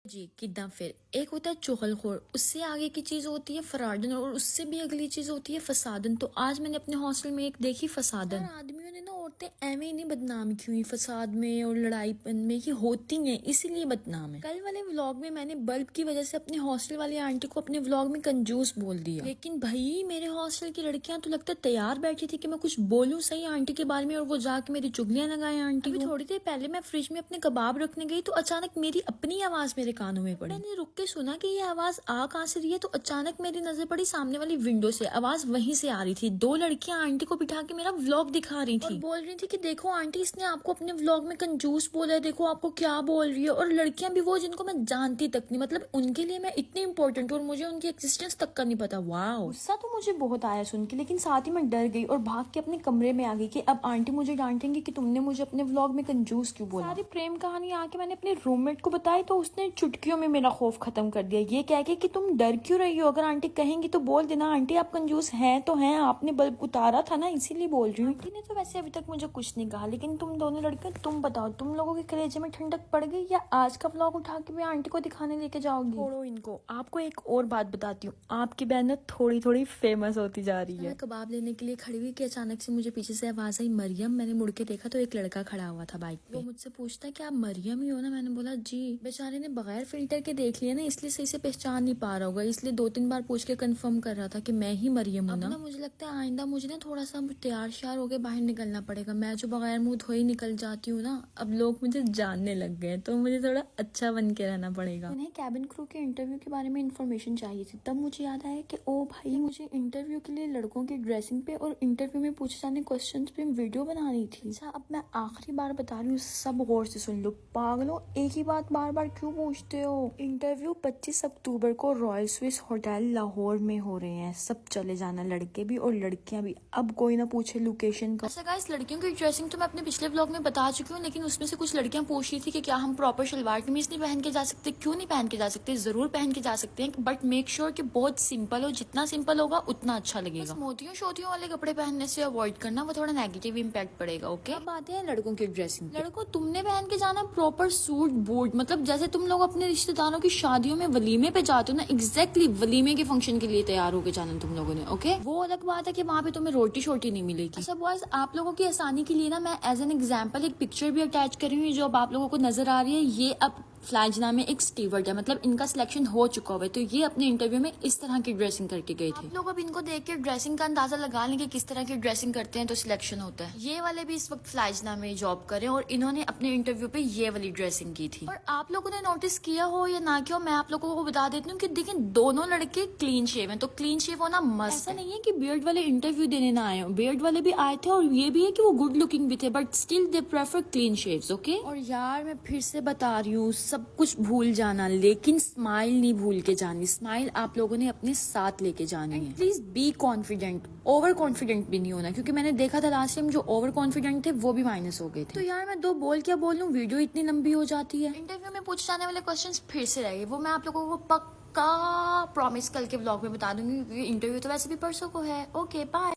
जी किदा फिर एक होता है चुगलखोर, उससे आगे की चीज होती है फराडन और उससे भी अगली चीज होती है फसादन। तो आज मैंने अपने हॉस्टल में एक देखी फसादन। आदमियों ने ना औरतें एवं ही नहीं बदनाम की हुई फसाद में और लड़ाईपन में कि होती हैं इसीलिए बदनाम है। कल वाले व्लॉग में मैंने बल्ब की वजह से अपने हॉस्टल वाली आंटी को अपने व्लॉग में कंजूस बोल दिया, लेकिन भाई मेरे हॉस्टल की लड़कियां तो लगता है तैयार बैठी थी कि मैं कुछ बोलूं सही आंटी के बारे में, और वो जाके मेरी चुगलियां लगाए आंटी को। थोड़ी देर पहले मैं फ्रिज में अपने कबाब रखने गई तो अचानक मेरी अपनी आवाज मेरे कानों में पड़ी। मैंने रुक के सुना कि ये आवाज आ कहाँ से रही है, तो अचानक मेरी नजर पड़ी सामने वाली विंडो से। आवाज वहीं से आ रही थी। दो लड़कियां आंटी को बिठा के मेरा व्लॉग दिखा रही थी और बोल रही थी कि देखो आंटी इसने आपको अपने व्लॉग में कंजूस बोला है, देखो आपको क्या बोल रही है। और लड़कियां भी वो जिनको मैं जानती तक नहीं, मतलब उनके लिए मैं इतनी इंपॉर्टेंट हूँ और मुझे उनकी एक्सिस्टेंस तक का नहीं पता। वाह, गुस्सा तो मुझे बहुत आया सुन के, लेकिन साथ ही मैं डर गई और भाग के अपने कमरे में आ गई कि अब आंटी मुझे डांटेंगी कि तुमने मुझे अपने व्लॉग में कंजूस क्यों बोला। सारी प्रेम कहानी आके मैंने अपने रूममेट को बताई तो उसने चुटकियों में मेरा खौफ खत्म कर दिया, ये कह के कि तुम डर क्यों रही हो, अगर आंटी कहेंगी तो बोल देना आंटी आप कंजूस हैं तो हैं, आपने बल्ब उतारा था ना इसीलिए बोल रही हूँ। आंटी ने तो वैसे अभी तक मुझे कुछ नहीं कहा, लेकिन तुम दोनों लड़कियां तुम बताओ तुम लोगों के कलेजे में ठंडक पड़ गई या आज का व्लॉग उठा के भी आंटी को दिखाने लेके जाओगी। छोड़ो इनको, आपको एक और बात बताती हूँ, आपकी बहन ना थोड़ी थोड़ी फेमस होती जा रही है। मैं कबाब लेने के लिए खड़ी हुई कि अचानक से मुझे पीछे से आवाज आई मरियम। मैंने मुड़ के देखा तो एक लड़का खड़ा हुआ था बाइक पे। वो मुझसे पूछता कि आप मरियम ही हो ना। मैंने बोला जी। बेचारे ने बगैर फिल्टर के देख लिया ना, इसलिए सही से पहचान नहीं पा रहा होगा, इसलिए 2-3 बार पूछ के कंफर्म कर रहा था कि मैं ही मरियम हूँ ना। मुझे लगता है आइंदा मुझे ना थोड़ा सा तैयार श्यार होके बाहर निकलना पड़ेगा। मैं जो बगैर मुंह धोई निकल जाती हूँ ना, अब लोग मुझे जानने लग गए, तो मुझे थोड़ा अच्छा बन के रहना पड़ेगा। उन्हें कैबिन क्रू के इंटरव्यू के बारे में इन्फॉर्मेशन चाहिए थी, तब मुझे याद आया कि ओ भाई मुझे इंटरव्यू के लिए लड़कों की ड्रेसिंग पे और इंटरव्यू में पूछे जाने क्वेश्चन पे वीडियो बनानी थी। अच्छा अब मैं आखिरी बार बता रही हूँ, सब गौर से सुन लो। पागलो एक ही बात बार बार क्यों पूछते हो। इंटरव्यू 25 अक्टूबर को रॉयल स्विस होटल लाहौर में हो रहे हैं, सब चले जाना, लड़के भी और लड़कियां भी। अब कोई ना पूछे लोकेशन का। अच्छा गाइस, लड़कियों की ड्रेसिंग तो मैं अपने पिछले ब्लॉग में बता चुकी हूँ, लेकिन उसमें से कुछ लड़कियां पूछ रही थी कि क्या हम प्रॉपर शलवार कमीज नहीं पहन के जा सकते। क्यों नहीं पहन के जा सकते, जरूर पहन के जा सकते हैं, बट मेक श्योर कि बहुत सिंपल हो, जितना सिंपल होगा उतना अच्छा लगेगा। मोतियों शोतियों वाले कपड़े पहनने से अवॉइड करना, वो थोड़ा नेगेटिव इम्पैक्ट पड़ेगा। ओके, अब आते हैं लड़कों की ड्रेसिंग। लड़कों तुमने पहन के जाना प्रॉपर सूट बूट, मतलब जैसे तुम लोग अपने रिश्तेदारों की शादियों में वलीमे पे जाते हो ना, एग्जैक्टली वलीमे के फंक्शन के लिए तैयार होके जाना तुम लोगों ने। ओके, वो अलग बात है कि वहाँ पे तुम्हें रोटी शोटी नहीं मिलेगी। अच्छा बॉयज, आप लोगों की आसानी के लिए ना मैं एज एन एग्जाम्पल एक पिक्चर भी अटैच कर रही हूँ, जो अब आप लोगों को नजर आ रही है। ये अब फ्लाइजना में एक स्टीवर्ड है, मतलब इनका सिलेक्शन हो चुका हुआ है, तो ये अपने इंटरव्यू में इस तरह की ड्रेसिंग करके गए थे। आप लोग अब इनको देख के ड्रेसिंग का अंदाजा लगा लेंगे किस तरह की ड्रेसिंग करते हैं तो सिलेक्शन होता है। ये वाले भी इस वक्त फ्लाइजना में जॉब कर रहे हैं और इन्होंने अपने इंटरव्यू पे ये वाली ड्रेसिंग की थी। और आप लोगों ने नोटिस किया हो या ना किया हो, मैं आप लोगों को बता देती हूँ कि देखिए दोनों लड़के क्लीन शेव हैं, तो क्लीन शेव होना मस्त। ऐसा नहीं है कि बियर्ड वाले इंटरव्यू देने ना आए हो, बियर्ड वाले भी आए थे और ये भी है कि वो गुड लुकिंग भी थे, but still they prefer clean shaves. Okay, और यार मैं फिर से बता रही हूँ, सब कुछ भूल जाना लेकिन स्माइल नहीं भूल के जानी। स्माइल आप लोगों ने अपने साथ लेके जानी है। Please be confident, over confident भी नहीं होना, क्योंकि मैंने देखा था लास्ट टाइम जो ओवर कॉन्फिडेंट थे वो भी माइनस हो गए थे। तो यार मैं दो बोल क्या बोलूं, वीडियो इतनी लंबी हो जाती है। इंटरव्यू में पूछे जाने वाले क्वेश्चंस फिर से रहे, वो मैं आप लोगों को पक्का प्रॉमिस कल के व्लॉग में बता दूंगी, क्योंकि इंटरव्यू तो वैसे भी परसों को है। Okay bye.